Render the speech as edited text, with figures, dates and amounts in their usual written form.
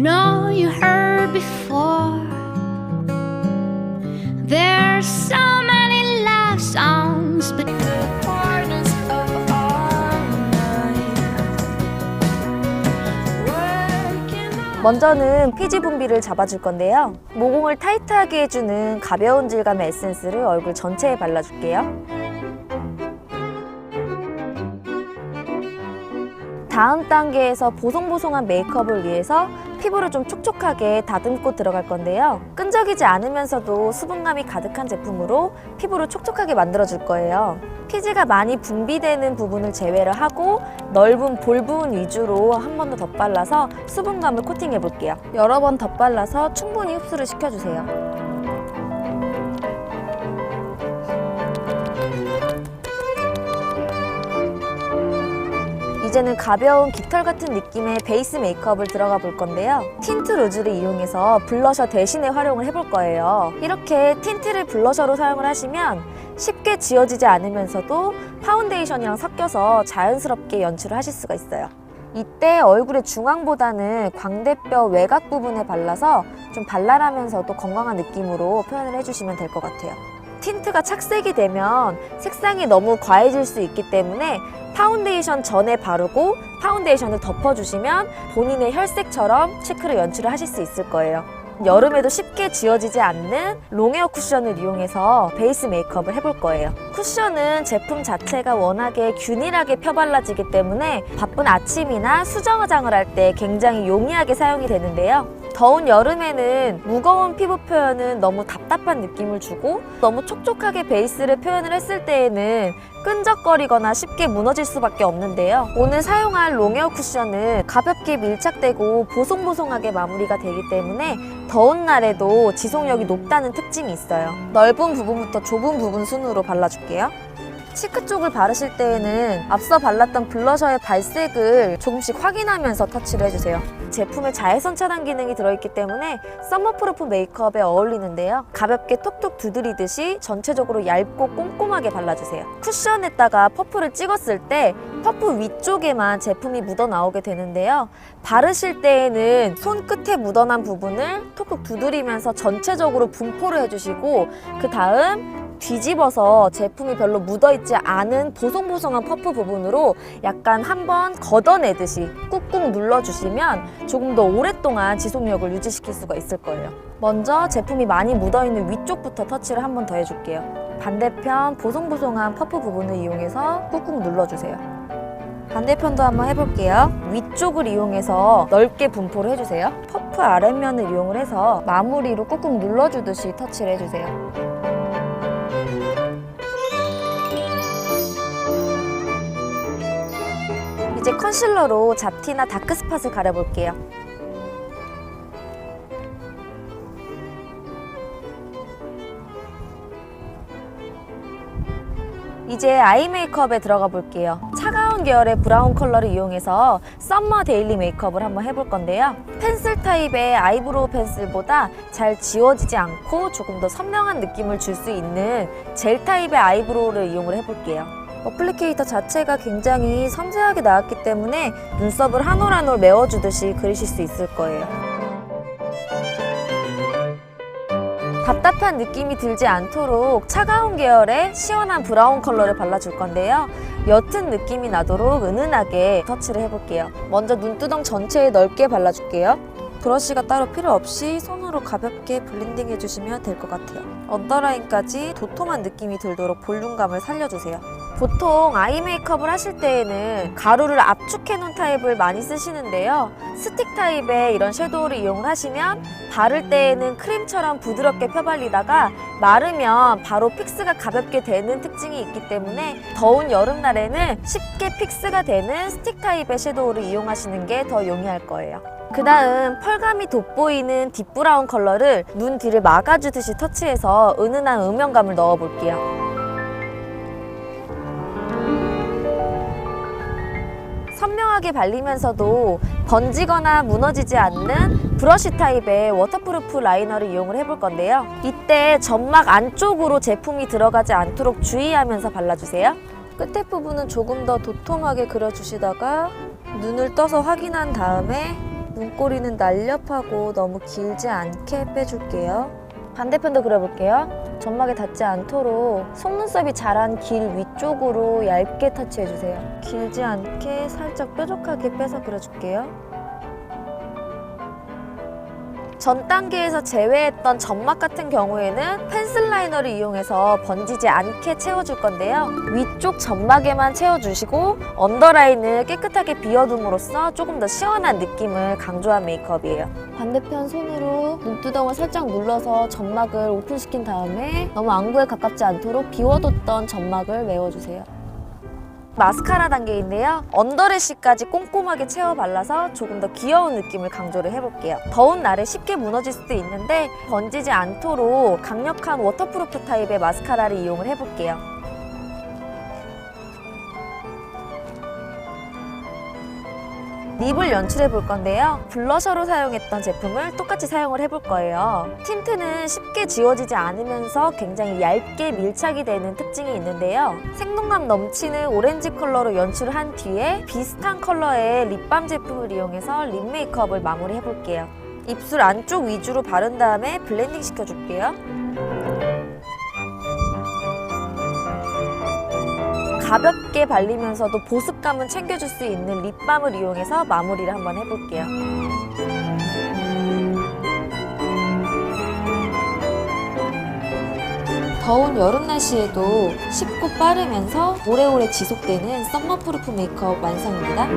know you heard before. There's so many love songs, but the corners of our minds. 먼저는 피지 분비를 잡아줄 건데요. 모공을 타이트하게 해주는 가벼운 질감의 에센스를 얼굴 전체에 발라줄게요. 다음 단계에서 보송보송한 메이크업을 위해서 피부를 좀 촉촉하게 다듬고 들어갈 건데요. 끈적이지 않으면서도 수분감이 가득한 제품으로 피부를 촉촉하게 만들어줄 거예요. 피지가 많이 분비되는 부분을 제외를 하고 넓은 볼 부분 위주로 한 번 더 덧발라서 수분감을 코팅해 볼게요. 여러 번 덧발라서 충분히 흡수를 시켜주세요. 이제는 가벼운 깃털 같은 느낌의 베이스 메이크업을 들어가 볼 건데요. 틴트 루즈를 이용해서 블러셔 대신에 활용을 해볼 거예요. 이렇게 틴트를 블러셔로 사용을 하시면 쉽게 지워지지 않으면서도 파운데이션이랑 섞여서 자연스럽게 연출을 하실 수가 있어요. 이때 얼굴의 중앙보다는 광대뼈 외곽 부분에 발라서 좀 발랄하면서도 건강한 느낌으로 표현을 해주시면 될 것 같아요. 틴트가 착색이 되면 색상이 너무 과해질 수 있기 때문에 파운데이션 전에 바르고 파운데이션을 덮어주시면 본인의 혈색처럼 시크를 연출을 하실 수 있을 거예요. 여름에도 쉽게 지워지지 않는 롱웨어 쿠션을 이용해서 베이스 메이크업을 해볼 거예요. 쿠션은 제품 자체가 워낙에 균일하게 펴발라지기 때문에 바쁜 아침이나 수정 화장을 할 때 굉장히 용이하게 사용이 되는데요. 더운 여름에는 무거운 피부 표현은 너무 답답한 느낌을 주고 너무 촉촉하게 베이스를 표현을 했을 때에는 끈적거리거나 쉽게 무너질 수밖에 없는데요. 오늘 사용할 롱웨어 쿠션은 가볍게 밀착되고 보송보송하게 마무리가 되기 때문에 더운 날에도 지속력이 높다는 특징이 있어요. 넓은 부분부터 좁은 부분 순으로 발라줄게요. 치크 쪽을 바르실 때에는 앞서 발랐던 블러셔의 발색을 조금씩 확인하면서 터치를 해주세요. 제품에 자외선 차단 기능이 들어있기 때문에 썸머프루프 메이크업에 어울리는데요. 가볍게 톡톡 두드리듯이 전체적으로 얇고 꼼꼼하게 발라주세요. 쿠션에다가 퍼프를 찍었을 때 퍼프 위쪽에만 제품이 묻어 나오게 되는데요. 바르실 때에는 손끝에 묻어난 부분을 톡톡 두드리면서 전체적으로 분포를 해주시고 그 다음 뒤집어서 제품이 별로 묻어있지 않은 보송보송한 퍼프 부분으로 약간 한번 걷어내듯이 꾹꾹 눌러주시면 조금 더 오랫동안 지속력을 유지시킬 수가 있을 거예요. 먼저 제품이 많이 묻어있는 위쪽부터 터치를 한 번 더 해줄게요. 반대편 보송보송한 퍼프 부분을 이용해서 꾹꾹 눌러주세요. 반대편도 한번 해볼게요. 위쪽을 이용해서 넓게 분포를 해주세요. 퍼프 아랫면을 이용을 해서 마무리로 꾹꾹 눌러주듯이 터치를 해주세요. 이제 컨실러로 잡티나 다크스팟을 가려볼게요. 이제 아이 메이크업에 들어가 볼게요. 차가운 계열의 브라운 컬러를 이용해서 썸머 데일리 메이크업을 한번 해볼 건데요. 펜슬 타입의 아이브로우 펜슬보다 잘 지워지지 않고 조금 더 선명한 느낌을 줄 수 있는 젤 타입의 아이브로우를 이용을 해볼게요. 어플리케이터 자체가 굉장히 섬세하게 나왔기 때문에 눈썹을 한 올 한 올 메워주듯이 그리실 수 있을 거예요. 답답한 느낌이 들지 않도록 차가운 계열의 시원한 브라운 컬러를 발라줄 건데요. 옅은 느낌이 나도록 은은하게 터치를 해볼게요. 먼저 눈두덩 전체에 넓게 발라줄게요. 브러쉬가 따로 필요 없이 손으로 가볍게 블렌딩 해주시면 될 것 같아요. 언더라인까지 도톰한 느낌이 들도록 볼륨감을 살려주세요. 보통 아이 메이크업을 하실 때에는 가루를 압축해 놓은 타입을 많이 쓰시는데요. 스틱 타입의 이런 섀도우를 이용을 하시면 바를 때에는 크림처럼 부드럽게 펴발리다가 마르면 바로 픽스가 가볍게 되는 특징이 있기 때문에 더운 여름날에는 쉽게 픽스가 되는 스틱 타입의 섀도우를 이용하시는 게 더 용이할 거예요. 그 다음 펄감이 돋보이는 딥브라운 컬러를 눈 뒤를 막아주듯이 터치해서 은은한 음영감을 넣어볼게요. 선명하게 발리면서도 번지거나 무너지지 않는 브러쉬 타입의 워터프루프 라이너를 이용을 해볼 건데요. 이때 점막 안쪽으로 제품이 들어가지 않도록 주의하면서 발라주세요. 끝에 부분은 조금 더 도톰하게 그려주시다가 눈을 떠서 확인한 다음에 눈꼬리는 날렵하고 너무 길지 않게 빼줄게요. 반대편도 그려볼게요. 점막에 닿지 않도록 속눈썹이 자란 길 위쪽으로 얇게 터치해주세요. 길지 않게 살짝 뾰족하게 빼서 그려줄게요. 전 단계에서 제외했던 점막 같은 경우에는 펜슬 라이너를 이용해서 번지지 않게 채워줄 건데요. 위쪽 점막에만 채워주시고 언더라인을 깨끗하게 비워둠으로써 조금 더 시원한 느낌을 강조한 메이크업이에요. 반대편 손으로 눈두덩을 살짝 눌러서 점막을 오픈시킨 다음에 너무 안구에 가깝지 않도록 비워뒀던 점막을 메워주세요. 마스카라 단계인데요. 언더래쉬까지 꼼꼼하게 채워 발라서 조금 더 귀여운 느낌을 강조를 해볼게요. 더운 날에 쉽게 무너질 수도 있는데 번지지 않도록 강력한 워터프루프 타입의 마스카라를 이용을 해볼게요. 립을 연출해 볼 건데요. 블러셔로 사용했던 제품을 똑같이 사용을 해볼 거예요. 틴트는 쉽게 지워지지 않으면서 굉장히 얇게 밀착이 되는 특징이 있는데요. 생동감 넘치는 오렌지 컬러로 연출을 한 뒤에 비슷한 컬러의 립밤 제품을 이용해서 립 메이크업을 마무리해 볼게요. 입술 안쪽 위주로 바른 다음에 블렌딩 시켜줄게요. 가볍게 발리면서도 보습감은 챙겨줄 수 있는 립밤을 이용해서 마무리를 한번 해볼게요. 더운 여름 날씨에도 쉽고 빠르면서 오래오래 지속되는 썸머 프루프 메이크업 완성입니다.